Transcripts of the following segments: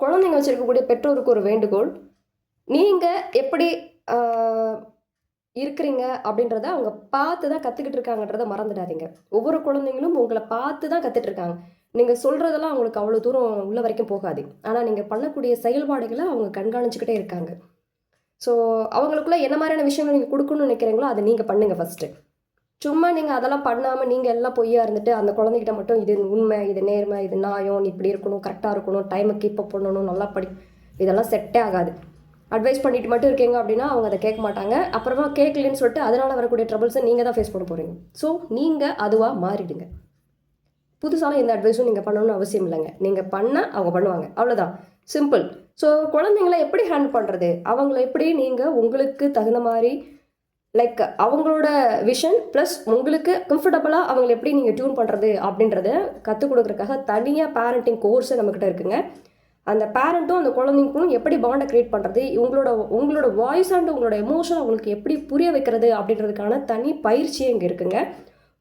குழந்தைங்க வச்சுருக்கக்கூடிய பெற்றோருக்கு ஒரு வேண்டுகோள், நீங்கள் எப்படி இருக்கிறீங்க அப்படின்றத அவங்க பார்த்து தான் கற்றுக்கிட்டு இருக்காங்கன்றத மறந்துடாதீங்க. ஒவ்வொரு குழந்தைங்களும் உங்களை பார்த்து தான் கற்றுட்டு இருக்காங்க. நீங்கள் சொல்கிறதெல்லாம் அவங்களுக்கு அவ்வளோ தூரம் உள்ள வரைக்கும் போகாது. ஆனால் நீங்கள் பண்ணக்கூடிய செயல்பாடுகளை அவங்க கண்காணிச்சுக்கிட்டே இருக்காங்க. ஸோ அவங்களுக்குள்ள என்ன மாதிரியான விஷயங்கள் நீங்கள் கொடுக்கணும்னு நினைக்கிறீங்களோ அதை நீங்கள் பண்ணுங்கள் ஃபஸ்ட்டு. சும்மா நீங்கள் அதெல்லாம் பண்ணாமல் நீங்கள் எல்லாம் பொய்யா இருந்துட்டு அந்த குழந்தைகிட்ட மட்டும் இது உண்மை, இது நேர்மை, இது நியாயம், நீ இப்படி இருக்கணும், கரெக்டாக இருக்கணும், டைமை கீப் அப் பண்ணணும், நல்லா படி, இதெல்லாம் செட்டே ஆகாது. அட்வைஸ் பண்ணிட்டு மட்டும் இருக்கீங்க அப்படின்னா அவங்க அதை கேட்க மாட்டாங்க. அப்புறமா கேட்கலன்னு சொல்லிட்டு அதனால் வரக்கூடிய ட்ரபிள்ஸை நீங்கள் தான் ஃபேஸ் பண்ண போகிறீங்க. ஸோ நீங்கள் அதுவாக மாறிடுங்க. புதுசாலாம் எந்த அட்வைஸும் நீங்கள் பண்ணணும்னு அவசியம் இல்லைங்க. நீங்கள் பண்ணால் அவங்க பண்ணுவாங்க, அவ்வளோதான், சிம்பிள். ஸோ குழந்தைங்கள எப்படி ஹேண்டில் பண்ணுறது, அவங்கள எப்படி நீங்கள் உங்களுக்கு தகுந்த மாதிரி லைக் அவங்களோட விஷன் ப்ளஸ் உங்களுக்கு கம்ஃபர்டபுளாக அவங்களை எப்படி நீங்கள் டியூன் பண்ணுறது அப்படின்றத கற்றுக் கொடுக்குறதுக்காக தனியாக பேரண்டிங் கோர்ஸு நம்மக்கிட்ட இருக்குங்க. அந்த பேரண்ட்டும் அந்த குழந்தைங்களும் எப்படி பாண்டை க்ரியேட் பண்ணுறது, உங்களோட வாய்ஸ் அண்ட் உங்களோட எமோஷன் அவங்களுக்கு எப்படி புரிய வைக்கிறது அப்படின்றதுக்கான தனி பயிற்சியே இங்கே இருக்குங்க.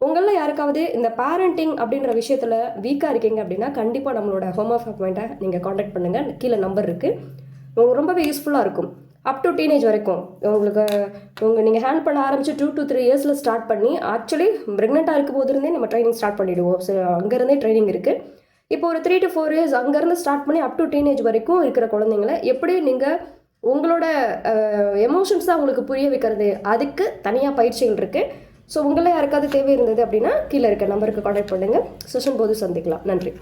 உங்களில் யாருக்காவது இந்த பேரண்டிங் அப்படின்ற விஷயத்தில் வீக்காக இருக்கீங்க அப்படின்னா கண்டிப்பாக நம்மளோட ஹோம் ஆஃப் அப்பாயிண்ட்டை நீங்கள் காண்டாக்ட் பண்ணுங்கள். கீழே நம்பர் இருக்குது. உங்களுக்கு ரொம்பவே யூஸ்ஃபுல்லாக இருக்கும். அப் டு டீனேஜ் வரைக்கும் நீங்கள் ஹேண்ட் பண்ண ஆரம்பிச்சு 2 to 3 years ஸ்டார்ட் பண்ணி ஆக்சுவலி ப்ரெக்னெண்ட்டாக இருக்கும் போதுருந்தே நம்ம ட்ரைனிங் ஸ்டார்ட் பண்ணிவிடுவோம். ஸோ அங்கேருந்தே ட்ரைனிங் இருக்குது. இப்போ ஒரு 3 to 4 years அங்கேருந்து ஸ்டார்ட் பண்ணி அப் டு டீனேஜ் வரைக்கும் இருக்கிற குழந்தைங்கள எப்படி நீங்கள் உங்களோட எமோஷன்ஸ் தான் உங்களுக்கு புரிய வைக்கிறது, அதுக்கு தனியாக பயிற்சிகள் இருக்குது. ஸோ உங்களை யாருக்காவது தேவை இருந்தது அப்படின்னா கீழே இருக்க நம்பருக்கு கான்டாக்ட் பண்ணுங்கள். செஷன் போது சந்திக்கலாம். நன்றி.